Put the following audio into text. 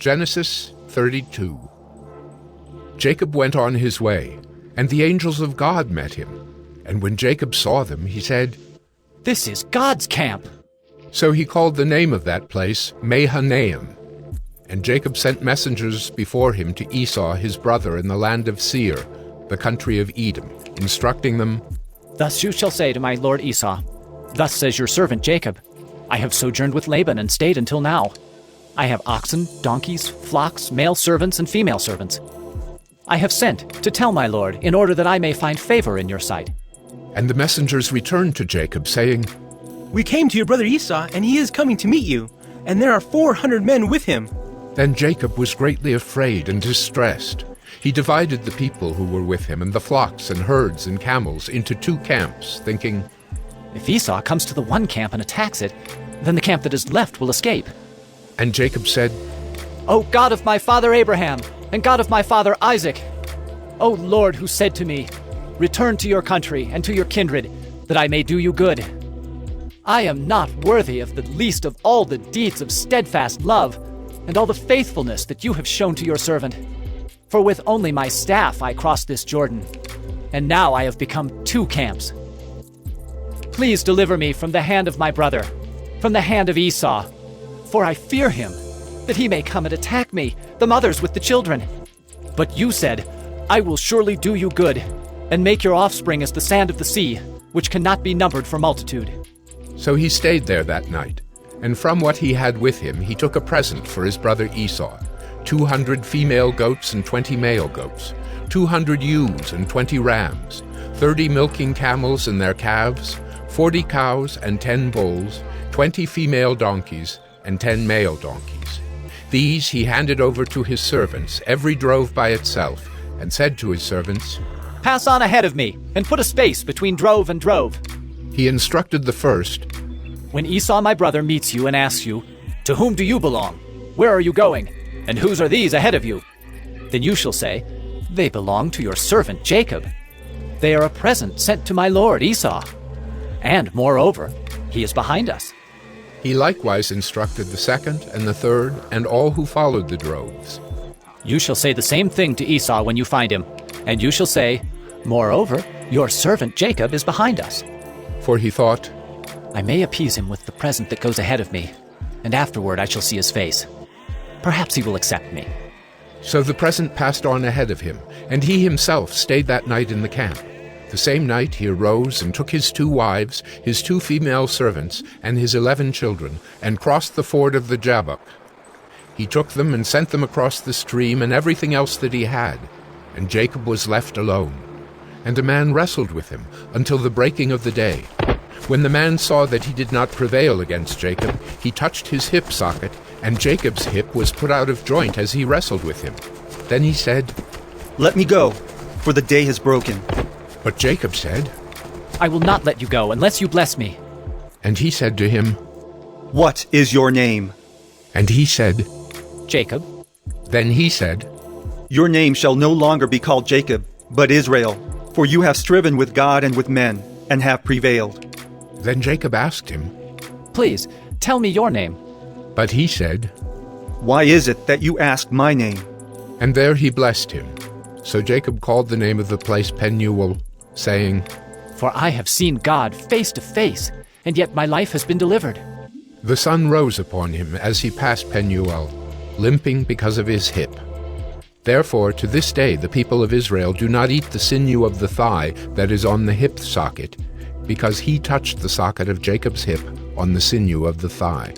Genesis 32. Jacob went on his way, and the angels of God met him. And when Jacob saw them, he said, "This is God's camp." So he called the name of that place Mahanaim. And Jacob sent messengers before him to Esau his brother in the land of Seir, the country of Edom, instructing them, "Thus you shall say to my lord Esau, Thus says your servant Jacob, I have sojourned with Laban and stayed until now. I have oxen, donkeys, flocks, male servants and female servants. I have sent to tell my lord, in order that I may find favor in your sight." And the messengers returned to Jacob, saying, "We came to your brother Esau, and he is coming to meet you, and there are 400 men with him." Then Jacob was greatly afraid and distressed. He divided the people who were with him and the flocks and herds and camels into 2 camps, thinking, "If Esau comes to the one camp and attacks it, then the camp that is left will escape." And Jacob said, "O God of my father Abraham, and God of my father Isaac, O Lord, who said to me, Return to your country and to your kindred, that I may do you good. I am not worthy of the least of all the deeds of steadfast love, and all the faithfulness that you have shown to your servant. For with only my staff I crossed this Jordan, and now I have become 2 camps. Please deliver me from the hand of my brother, from the hand of Esau, for I fear him, that he may come and attack me, the mothers with the children. But you said, I will surely do you good, and make your offspring as the sand of the sea, which cannot be numbered for multitude." So he stayed there that night, and from what he had with him he took a present for his brother Esau, 200 female goats and 20 male goats, 200 ewes and 20 rams, 30 milking camels and their calves, 40 cows and 10 bulls, 20 female donkeys and 10 male donkeys. These he handed over to his servants, every drove by itself, and said to his servants, "Pass on ahead of me, and put a space between drove and drove." He instructed the first, "When Esau my brother meets you and asks you, To whom do you belong? Where are you going? And whose are these ahead of you? Then you shall say, They belong to your servant Jacob. They are a present sent to my lord Esau. And moreover, he is behind us." He likewise instructed the second and the third and all who followed the droves. "You shall say the same thing to Esau when you find him, and you shall say, Moreover, your servant Jacob is behind us." For he thought, "I may appease him with the present that goes ahead of me, and afterward I shall see his face. Perhaps he will accept me." So the present passed on ahead of him, and he himself stayed that night in the camp. The same night he arose and took his 2 wives, his 2 female servants, and his 11 children, and crossed the ford of the Jabbok. He took them and sent them across the stream and everything else that he had, and Jacob was left alone. And a man wrestled with him until the breaking of the day. When the man saw that he did not prevail against Jacob, he touched his hip socket, and Jacob's hip was put out of joint as he wrestled with him. Then he said, "Let me go, for the day has broken." But Jacob said, "I will not let you go unless you bless me." and he said to him, "What is your name?" and he said, "Jacob." Then he said, "Your name shall no longer be called Jacob, but Israel, for you have striven with God and with men, and have prevailed." Then Jacob asked him, "Please, tell me your name." but he said, "Why is it that you ask my name?" and there he blessed him. So Jacob called the name of the place Penuel, saying, For I have seen God face to face, and yet my life has been delivered. The sun rose upon him as he passed Penuel, limping because of his hip. Therefore to this day the people of Israel do not eat the sinew of the thigh that is on the hip socket, because he touched the socket of Jacob's hip on the sinew of the thigh.